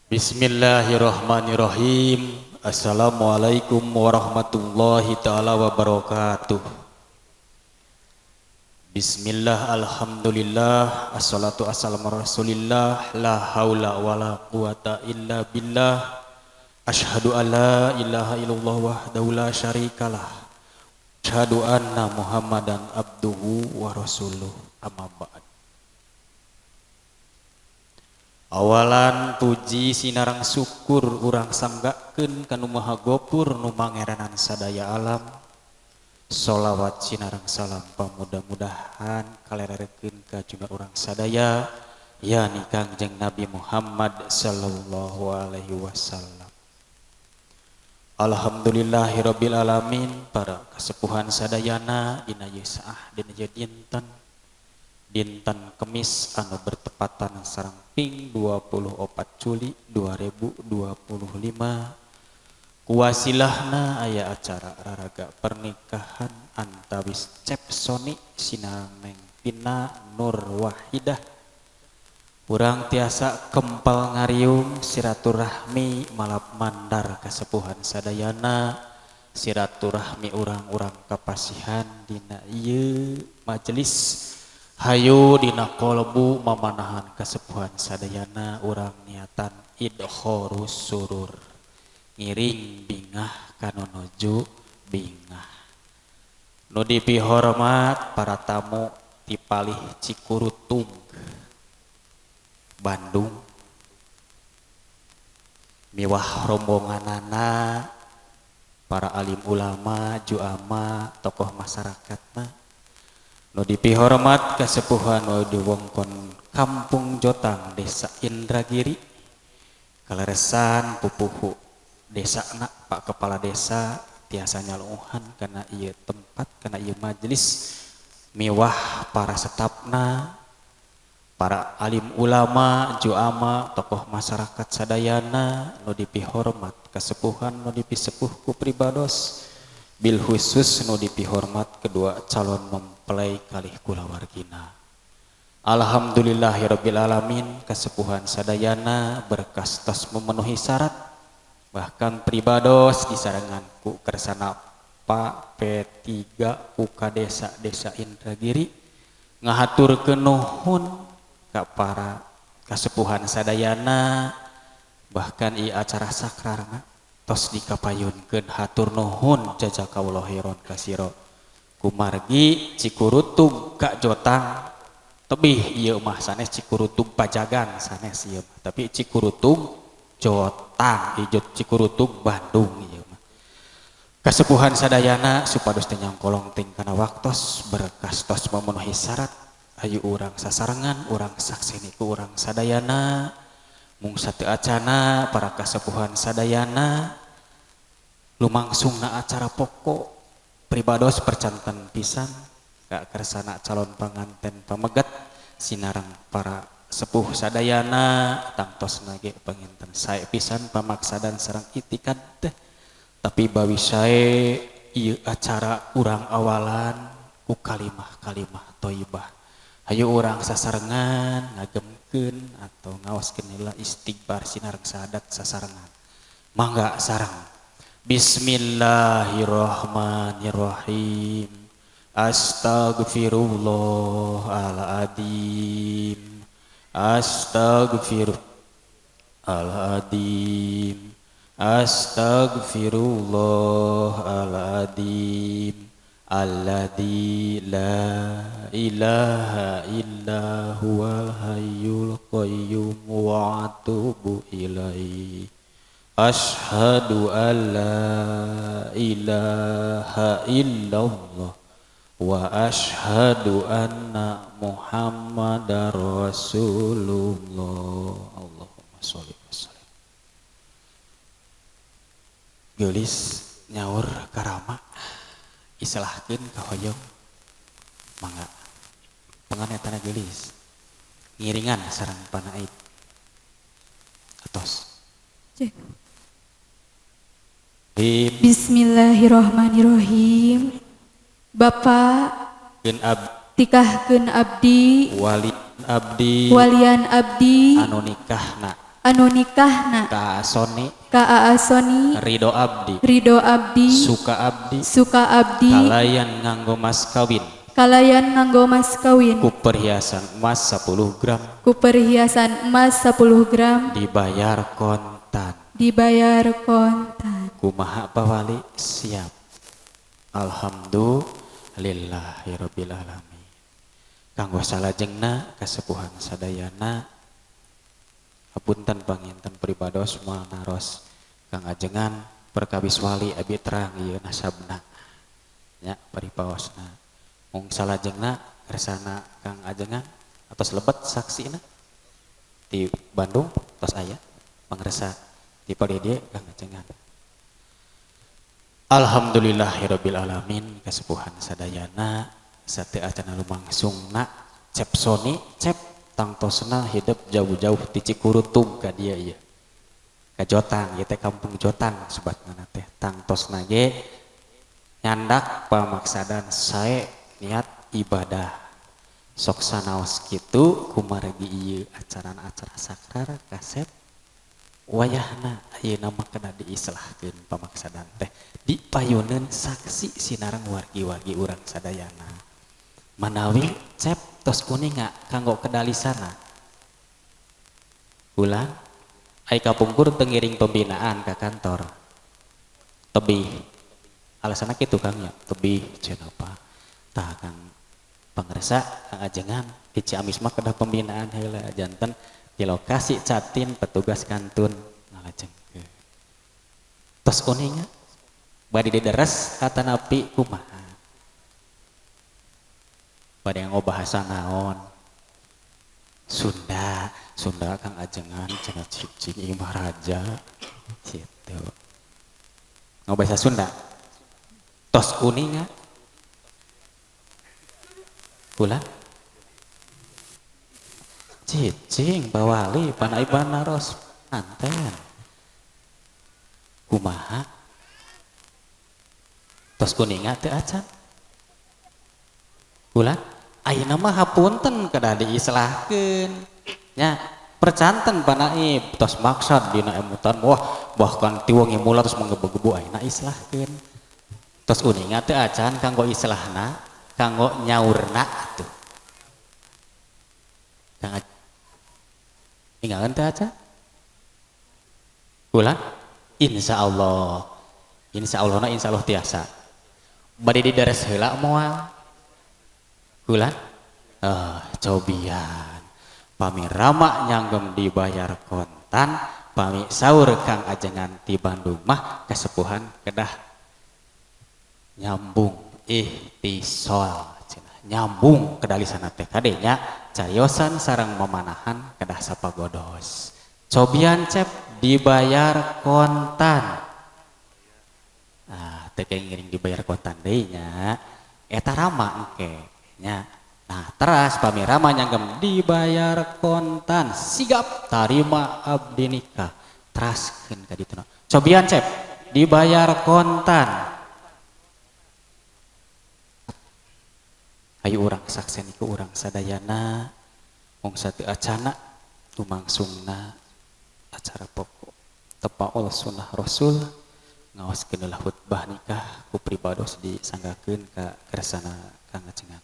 Bismillahirrahmanirrahim. Assalamualaikum warahmatullahi ta'ala wabarakatuh. Bismillah, alhamdulillah, assalatu assalamu rasulillah, la haula wa la quwata illa billah. Ashhadu an la ilaha illallah wahdahu la syarikalah. Ashhadu anna muhammadan abduhu wa rasuluh, amma ba'd. Awalan puji sinarang syukur urang sanggakeun kanu maha gopur nu mangeranan sadaya alam. Sholawat sinarang salam pamudah-mudahan kalererekeun ka junjungan urang sadaya yani Kangjeng Nabi Muhammad sallallahu alaihi wasallam. Alhamdulillahirabbil alamin. Para kasepuhan sadayana dina ieu saah dina ieu dinten Kemis anu bertepatan sareng ping 24 Juli 2025 kuasilahna aya acara raraga pernikahan antawis Cep Soni sinareng Pina Nur Wahidah. Urang tiasa kempal ngariung silaturahmi malap mandar kasepuhan sadayana. Silaturahmi urang-urang kapasihan dina ieu majelis. Hayu dina kolbu mamanahan kasepuhan sadayana urang niatan idhorus surur ngiring bingah kanu nuju bingah. Nu dipihormat para tamu tipalih Cikurutung Bandung miwah rombonganana para alim ulama juama tokoh masyarakatna. Nu dipihormat kasepuhan wadi wongkon Kampung Jotang Desa Indragiri kaleresan pupuhu desana Pak Kepala Desa tiasa nyaluhan kana ieu tempat kana ieu majelis miwah para stafna para alim ulama juama tokoh masyarakat sadayana. Nu dipihormat kasepuhan nu dipisepuh ku pribados bil khusus nu dipihormat kedua calon mempelai kalih kulawargina. Alhamdulillahirabbil alamin. Kasepuhan sadayana berkas tos memenuhi syarat bahkan pribados disarengan ku kersana Pak P3 Uka Desa Indragiri ngahaturkeun nuhun ka para kasepuhan sadayana bahkan ieu acara sakrarna tos dikapayunkeun hatur nuhun jazakallahu khairan kasira kumargi Cikurutung Kak Jotang tebih ieu mah sanes Cikurutung Pajagan sanes ieu tapi Cikurutung Jotang ieu Cikurutung Bandung ieu mah. Kasepuhan sadayana supados teu nyangkolong ting kana waktos berkas tos memenuhi syarat ayu urang sasarengan urang saksini ku urang sadayana. Mung sateu acana para kasepuhan sadayana lumangsungna acara pokok pribados percanten pisan ka kersana calon panganten pamegat sinareng para sepuh sadayana tangtosna ge panginten sae pisan pamaksadan sareng itikad teh tapi bawi sae ieu acara urang awalan ku kalimah-kalimah thayyibah. Hayu urang sasarengan ngagemkeun atau ngawaskeun heula istighfar sinareng sahadat sasarengan. Mangga sareng. Bismillahirrahmanirrahim. Astaghfirullahaladzim. Astaghfirullahaladzim. Astaghfirullahaladzim. Alladzi la ilaha illa huwal hayyul qayyum wa atubu ilaihi. Asyhadu an la ilaha illallah wa asyhadu anna Muhammadar Rasulullah. Allahumma sholli wa sallim. Geulis nyaur karama isalahkeun ka hoyong mangga panganetana geulis ngiringan sareng panaid atos cek. Bismillahirrahmanirrahim. Bapak tikahkeun abdi walian abdi anu nikahna anu nikahna ka Soni ka Aasoni Ridho Abdi Ridho Abdi Suka Abdi Suka Abdi kalayan nganggo mas kawin kalayan nganggo mas kawin ku perhiasan emas 10 gram ku perhiasan emas 10 gram dibayar kontan dibayar kontan. kumaha bawali siap. Alhamdulillahirabbil alamin. Kanggo salajengna kasepuhan sadayana hapunten panginten pribados moal naros kang ajengan perkawis wali abi terang ieu nasabna nya paripaosna mung salajengna kersana kang ajengan atos lebet saksina di Bandung tos aya pangresa di Padieu kang ajengan. Alhamdulillahirabbil alamin kasepuhan sadayana sateu acan lumangsungna cep Soni cep tangtosna hidup jauh-jauh ti Cikurutung ka dia ieu ka Jotang ieu teh kampung Jotang sebatna teh tangtosna ge nyandak pamaksadan sae niat ibadah sok sanaos kitu kumargi ieu acara-acara sakrar kasep wayahna ayeuna mah kana diislahkeun pamaksadan teh dipayuneun saksi sinareng wargi-wargi urang sadayana manawi cep tos kuninga kanggo kedalisana ulang ai kapungkur teu ngiring pembinaan ka kantor tebih alasanna kitu Kang nya tebih cenah apa tah Kang pangresa Kang ajengan di Ciamis mah kedah pembinaan heula janten di lokasi Catin petugas kantun ngalajengkeun tos kuninga bade dideres kata napi kumaha pada yang bahasa naon Sunda Kang ajengan cenah cicing imah raja gitu bahasa Sunda tos kuninga ulah cicing bawali panaiban naros anten kumaha tos kuninga teu acan ulah ayeuna mah hapunten kedah diislahkeun nya percanten panaib tos maksad dina emutan wah bahkan tiwongi mula terus menggebu-gebu ayeuna islahkeun tos uninga teu acan kanggo islahna kanggo nyaurna atuh kang ninggalkeun teu acan ulah insyaallah insyaallah tiasa bade didares heula moal ulah cobian pami rama nyanggem dibayar kontan pami saur Kang ajengan ti Bandung mah kasepuhan kedah nyambung ihtisol nyambung kedalisana teh kadenya cariosan sareng memanahan kedah sapagodos cobian cep dibayar kontan teh ngiring dibayar kontan deui nya eta rama engke nya nah teras pamirama nyanggem dibayar kontan sigap tarima abdi nikah teraskeun ka ditu cobian cep dibayar kontan ayo urang saksen iku urang sadayana mung sateu acana tumangsungna acara pokok tepaol sunnah rasul ngawaskeun khutbah nikah ku pribados disanggakeun ka kersana Kang ajengan.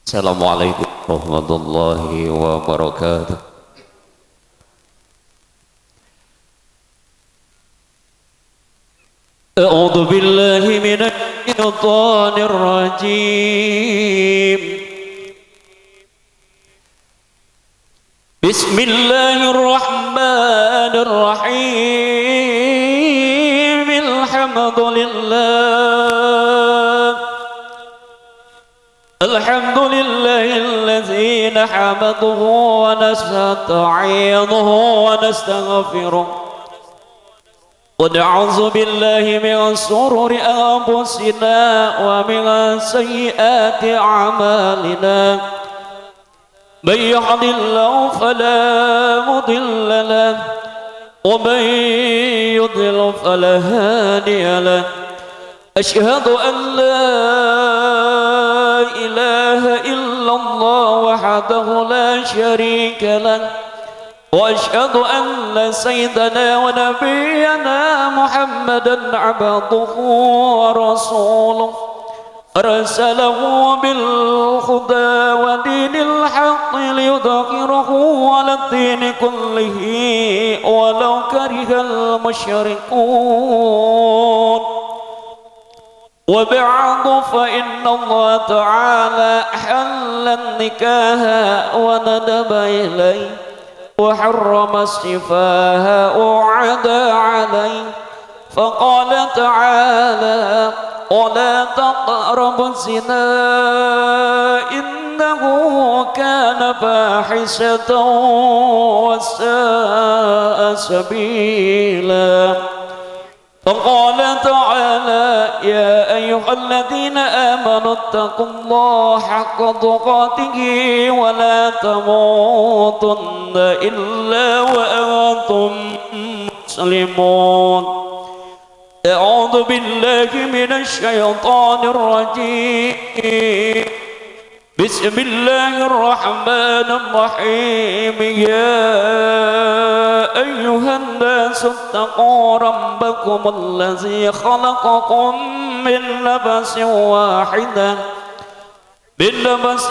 Assalamualaikum warahmatullahi wabarakatuh. A'udzu billahi minasy syaithanir rajim. Bismillahirrahmanirrahim. Alhamdulillahilladzi nahmaduhu wa nasta'inuhu wa nastaghfiruh wa na'udzu billahi min shururi anfusina wa min sayyiati a'malina may yahdihillahu fala mudilla lahu wa may yudlil fala hadiya lahu أشهد أن لا إله وحده لا شريك له وأشهد أن سيدنا ونبينا محمدا عبده ورسوله أرسله بالهدى ودين الحق ليظهره على الدين كله ولو كره المشركون وبعد فإن الله تعالى حل النكاح وندب إليه وحرم السفاه وعدا عليه فقال تعالى ولا تقربوا الزنا إنه كان فاحشة وساء سبيلا فقال تعالى يا أيها الذين آمنوا اتقوا الله حق تقاته ولا تموتن إلا وأنتم مسلمون أعوذ بالله من الشيطان الرجيم بسم الله الرحمن الرحيم يا أيها الناس اتقوا ربكم الذي خلقكم من نفس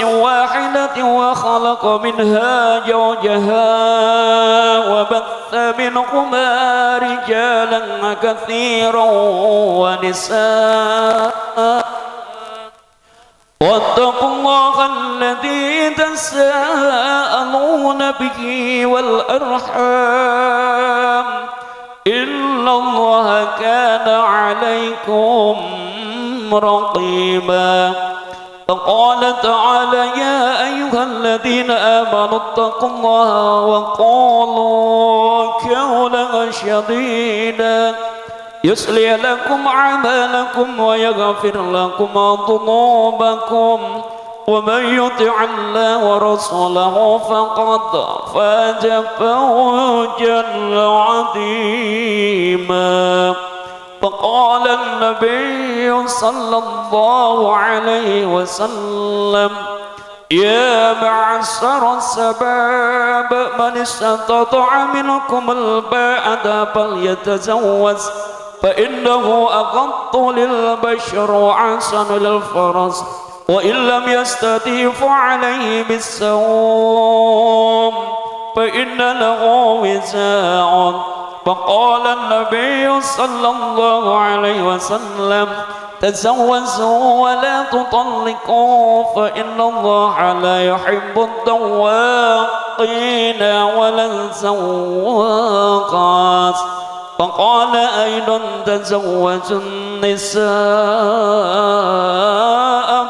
واحدة وخلق منها زوجها وبث منهما رجالا كثيرا ونساء واتقوا الله الذي تساءلون به والأرحام إن الله كان عليكم رقيبا فقال تعالى يا أيها الذين آمنوا اتقوا الله وقولوا قولا سديدا يصلح لكم أعمالكم ويغفر لكم ذنوبكم ومن يطع الله ورسوله فقد فاز فوزا عظيما فقال النبي صلى الله عليه وسلم يا معشر الشباب من استطاع منكم الباءة فليتزوج فإنه أغض للبشر وأحسن للفرج وإن لم يستطع فعليه بالصوم فإن له وزاء فقال النبي صلى الله عليه وسلم تزوجوا ولا تطلقوا فإن الله لا يحب الطواقين ولا الزواقات فقال أيضا تزوجوا النساء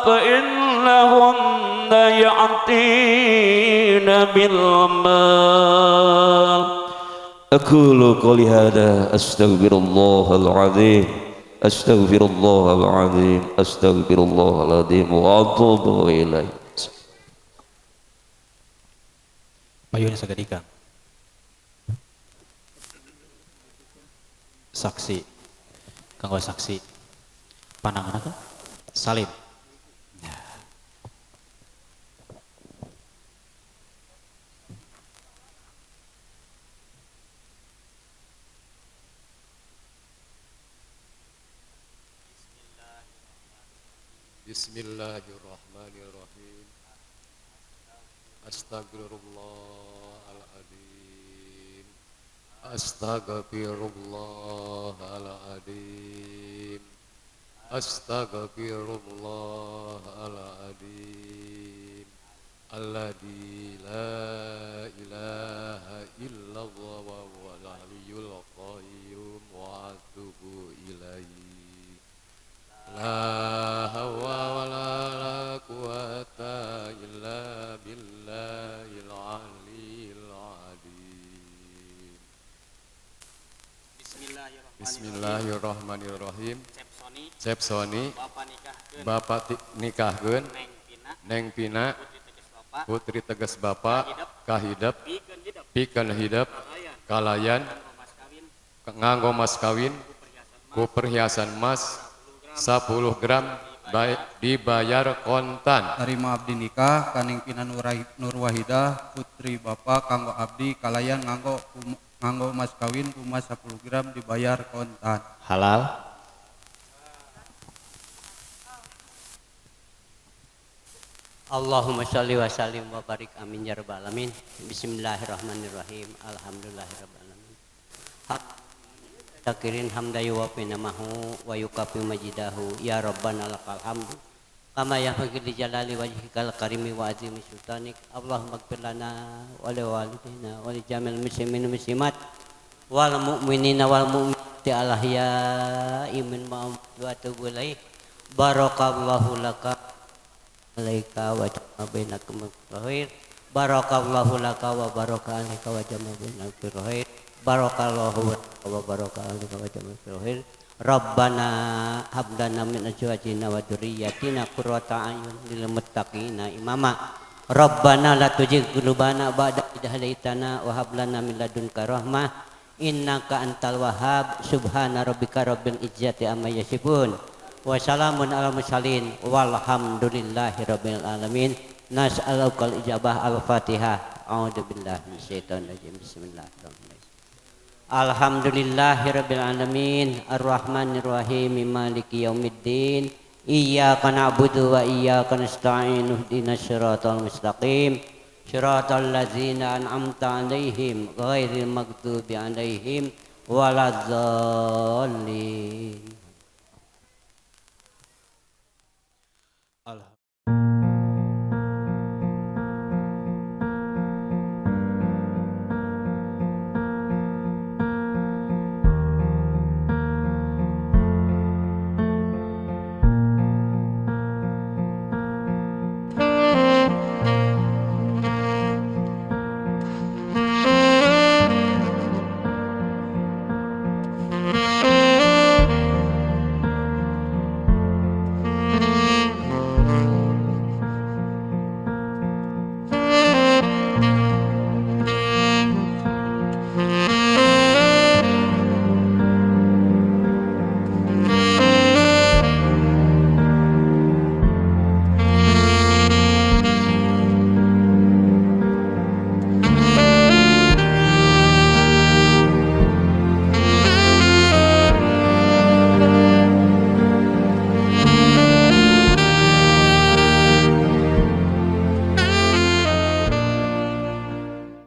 فإنهن يأتين بالمال أقول قولي هذا أستغفر الله العظيم أستغفر الله العظيم أستغفر الله العظيم وأتوب إليه. Payun sagadika. Saksi. Kanggo saksi. Panangan apa? Salim. Bismillahirrahmanirrahim. Astagfirullahaladzim. Astagfirullahaladzim. Astagfirullahaladzim. Alladzi la ilaha illallah wa huwal hayyul qayyum wa atubu ilaihi. La hawla wa la quwwata illa billahil aliyyil azim. Bismillahirrahmanirrahim. Cep Sony Bapak nikahkeun Neng Pina Putri tegas Bapak kahidep pikeun hidep kalayan nganggo mas kawin ku perhiasan emas 10 gram dibayar kontan Tarima abdi nikah kaning Pina Nurwahidah putri Bapak kanggo abdi kalayan nganggo mas kawin kumas 10 gram dibayar kontan. Halal. Allahumma sholli wa sallim wa barik amin ya rabbal alamin. Bismillahirrahmanirrahim. Alhamdulillahirabbil alamin. Hak takirin hamda yuwafi namahu wa yukafi majidahu ya rabbana lakal hamdu kama yahmagi li jalali wajhikal karimi wa azimi sultanik. Allahumma ighfir lana wa li walidina wa li jamil muslimin muslimat wal mu'minina wal mu'minati al ahya'i min ma'am wa atubu ilaih. Barakallahu laka alaika wa jama'a bainakum khair. Barakallahu laka wa baraka alaika wa jama'a bainakum khair. Barakallahu wa baraka alaika wa jama'a khair. Rabbana hab lana min azwajina wa dzurriyyatina qurrata a'yun lil muttaqina imama. Rabbana la tuzigh qulubana ba'da idh hadaitana wa hab lana min ladunka rahmah innaka antal wahhab. Subhana rabbika rabbil izzati amma yasifun. Wassalamun ala mursalin walhamdulillahi rabbil alamin. Nas'alukal ijabah al-fatihah. A'udzu billahi minasyaitonir rajim. Bismillahirrahmanirrahim. Alhamdulillahi rabbil alamin. Arrahmanir rahim. Maliki yaumiddin. Iyyaka na'budu wa iyyaka nasta'in. Ihdinas siratal mustaqim. Siratal ladzina an'amta 'alaihim ghairil maghdubi 'alaihim waladdallin.